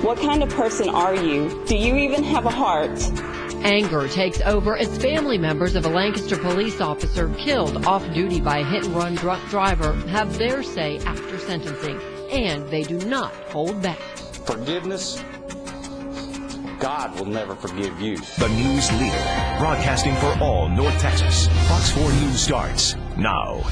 What kind of person are you? Do you even have a heart? Anger takes over as family members of a Lancaster police officer killed off-duty by a hit-and-run drunk driver have their say after sentencing, and they do not hold back. Forgiveness? God will never forgive you. The news leader, broadcasting for all North Texas. Fox 4 News starts now.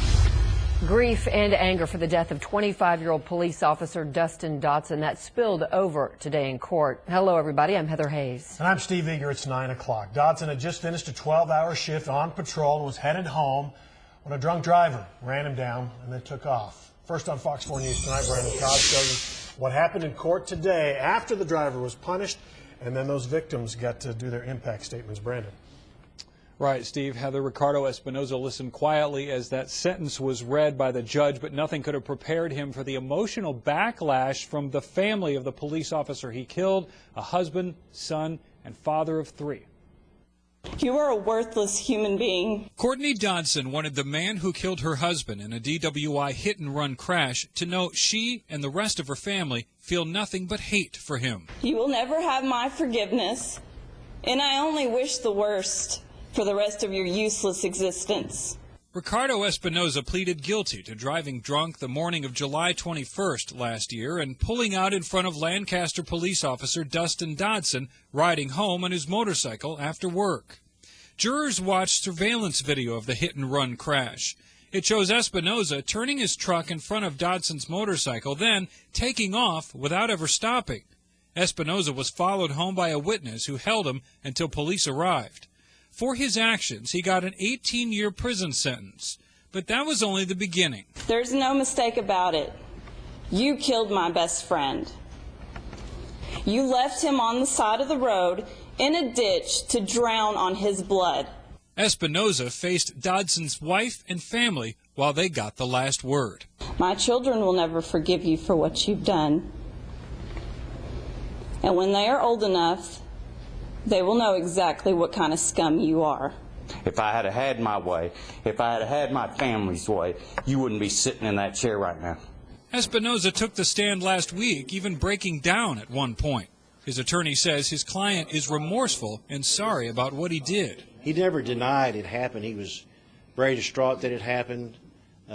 Grief and anger for the death of 25-year-old police officer Dustin Dotson. That spilled over today in court. Hello, everybody. I'm Heather Hayes. And I'm Steve Eager. It's 9 o'clock. Dotson had just finished a 12-hour shift on patrol and was headed home when a drunk driver ran him down and then took off. First on Fox 4 News tonight, Brandon Cobb shows us what happened in court today after the driver was punished, and then those victims got to do their impact statements. Brandon. Right, Steve. Heather, Ricardo Espinoza listened quietly as that sentence was read by the judge, but nothing could have prepared him for the emotional backlash from the family of the police officer he killed, a husband, son, and father of 3. You are a worthless human being. Courtney Dodson wanted the man who killed her husband in a DWI hit-and-run crash to know she and the rest of her family feel nothing but hate for him. You will never have my forgiveness, and I only wish the worst for the rest of your useless existence. Ricardo Espinoza pleaded guilty to driving drunk the morning of July 21st last year and pulling out in front of Lancaster police officer Dustin Dodson riding home on his motorcycle after work. Jurors watched surveillance video of the hit-and-run crash. It shows Espinoza turning his truck in front of Dodson's motorcycle, then taking off without ever stopping. Espinoza was followed home by a witness who held him until police arrived. For his actions, he got an 18-year prison sentence. But that was only the beginning. There's no mistake about it. You killed my best friend. You left him on the side of the road in a ditch to drown on his blood. Espinoza faced Dodson's wife and family while they got the last word. My children will never forgive you for what you've done. And when they are old enough, they will know exactly what kind of scum you are. If I had had my way, if I had had my family's way, you wouldn't be sitting in that chair right now. Espinoza took the stand last week, even breaking down at one point. His attorney says his client is remorseful and sorry about what he did. He never denied it happened. He was very distraught that it happened,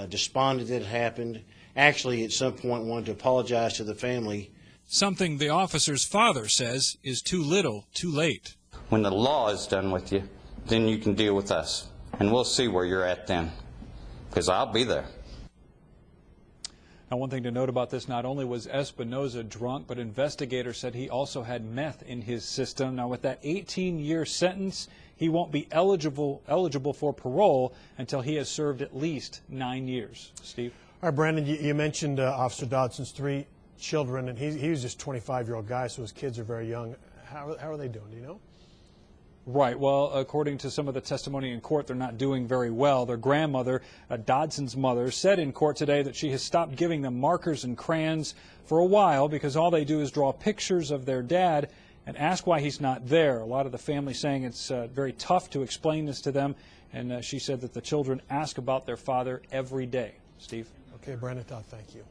despondent that it happened. Actually, at some point wanted to apologize to the family. Something the officer's father says is too little, too late. When the law is done with you, then you can deal with us. And we'll see where you're at then, because I'll be there. Now, one thing to note about this, not only was Espinoza drunk, but investigators said he also had meth in his system. Now, with that 18-year sentence, he won't be eligible for parole until he has served at least 9 years. Steve? All right, Brandon, you mentioned Officer Dodson's 3 children, and he was just a 25-year-old guy, so his kids are very young. How are they doing, do you know? Right. Well, according to some of the testimony in court, they're not doing very well. Their grandmother, Dodson's mother, said in court today that she has stopped giving them markers and crayons for a while because all they do is draw pictures of their dad and ask why he's not there. A lot of the family saying it's very tough to explain this to them, and she said that the children ask about their father every day. Steve? Okay, Brandon, thank you.